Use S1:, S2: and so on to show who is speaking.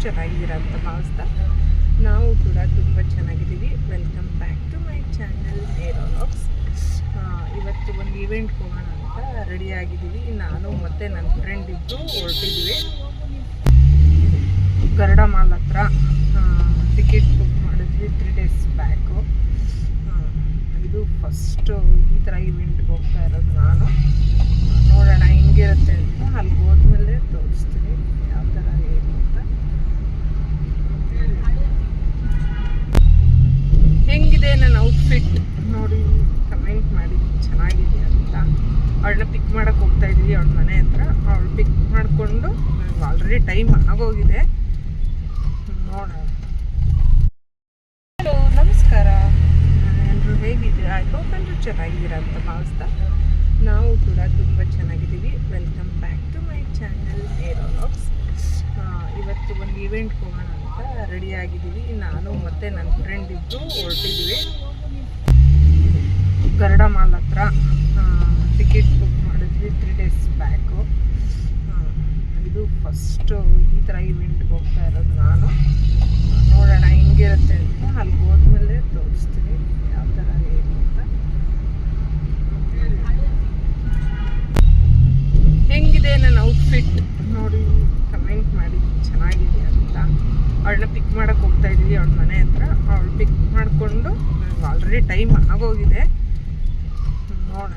S1: ಚೆನ್ನಾಗಿದ್ದೀರಾ ಅಂತ ಭಾವಿಸ್ತಾ ನಾವು ಕೂಡ ತುಂಬ ಚೆನ್ನಾಗಿದ್ದೀವಿ. Welcome back to my channel Aero vlogs. ಇವತ್ತು ಒಂದು ಈವೆಂಟ್ಗೆ ಹೋಗೋಣ ಅಂತ ರೆಡಿ ಆಗಿದ್ದೀವಿ. ನಾನು ಮತ್ತು ನನ್ನ ಫ್ರೆಂಡ್ ಇಬ್ಬರು ಹೊರಟಿದ್ದೀವಿ. ಗರುಡ ಮಾಲ್ ಹತ್ರ ಟಿಕೆಟ್ ಬುಕ್ ಮಾಡಿದ್ವಿ 3 days ಬ್ಯಾಕು. ಇದು ಫಸ್ಟು ಈ ಥರ ಈವೆಂಟ್ಗೆ ಹೋಗ್ತಾ ಇರೋದು ನಾನು. ನೋಡೋಣ ಹೆಂಗಿರುತ್ತೆ ಅಂತ ಅಲ್ಲಿಗೆ ಹೋದ್ಮೇಲೆ ತೋರಿಸ್ತೀನಿ ಯಾವ ಥರ ಏನು ಅಂತ. ಹೆಂಗಿದೆ ನನ್ನ ಔಟ್ಫಿಟ್ ನೋಡಿ ಕಮೆಂಟ್ ಮಾಡಿ, ಚೆನ್ನಾಗಿದೆ ಅಂತ. ಅವಳನ್ನ ಪಿಕ್ ಮಾಡೋಕ್ಕೆ ಹೋಗ್ತಾ ಇದ್ದೀವಿ ಅವಳ ಮನೆ ಹತ್ರ. ಅವಳು ಪಿಕ್ ಮಾಡಿಕೊಂಡು ನನಗೆ ಆಲ್ರೆಡಿ ಟೈಮ್ ಆಗೋಗಿದೆ. ನೋಡೋಣ. ಹಲೋ, ನಮಸ್ಕಾರ. ಎಲ್ಲರೂ ಹೇಗಿದ್ದೀರಾ? ಐ ಹೋಪ್ ಎಲ್ಲರೂ ಚೆನ್ನಾಗಿದ್ದೀರಾ ಅಂತ ಭಾವಿಸ್ತಾ ನಾವು ಕೂಡ ತುಂಬ ಚೆನ್ನಾಗಿದ್ದೀವಿ. Welcome back to my channel Aero vlogs. ಇವತ್ತು ಒಂದು ಈವೆಂಟ್ಗೆ ಹೋಗೋಣ ಅಂತ ರೆಡಿ ಆಗಿದ್ದೀವಿ. ನಾನು ಮತ್ತು ನನ್ನ ಫ್ರೆಂಡ್ ಇಬ್ಬರು ಹೊರಟಿದ್ದೀವಿ. ಗರುಡ ಮಾಲ್ ಹತ್ರ ಟಿಕೆಟ್ ಬುಕ್ ಮಾಡಿದ್ವಿ 3 days ಬ್ಯಾಕು. ಇದು ಫಸ್ಟು ಈ ಥರ ಈವೆಂಟ್ಗೆ ಹೋಗ್ತಾ ಇರೋದು ನಾನು. ನೋಡೋಣ ಹೆಂಗಿರುತ್ತೆ ಅಂತ ಅಲ್ಲಿಗೆ ಹೋದ್ಮೇಲೆ ತೋರಿಸ್ತೀನಿ ಯಾವ ಥರ ಏನು ಅಂತ. ಹೆಂಗಿದೆ ನನ್ನ ಔಟ್ಫಿಟ್ ನೋಡಿ ಕಮೆಂಟ್ ಮಾಡಿ, ಚೆನ್ನಾಗಿದೆ ಅಂತ. ಅವಳನ್ನ ಪಿಕ್ ಮಾಡೋಕ್ಕೆ ಹೋಗ್ತಾ ಇದ್ದೀವಿ ಅವಳ ಮನೆ ಹತ್ರ. ಅವಳು ಪಿಕ್ ಮಾಡಿಕೊಂಡು ನನಗೆ ಆಲ್ರೆಡಿ ಟೈಮ್ ಆಗೋಗಿದೆ. ನೋಡೋಣ.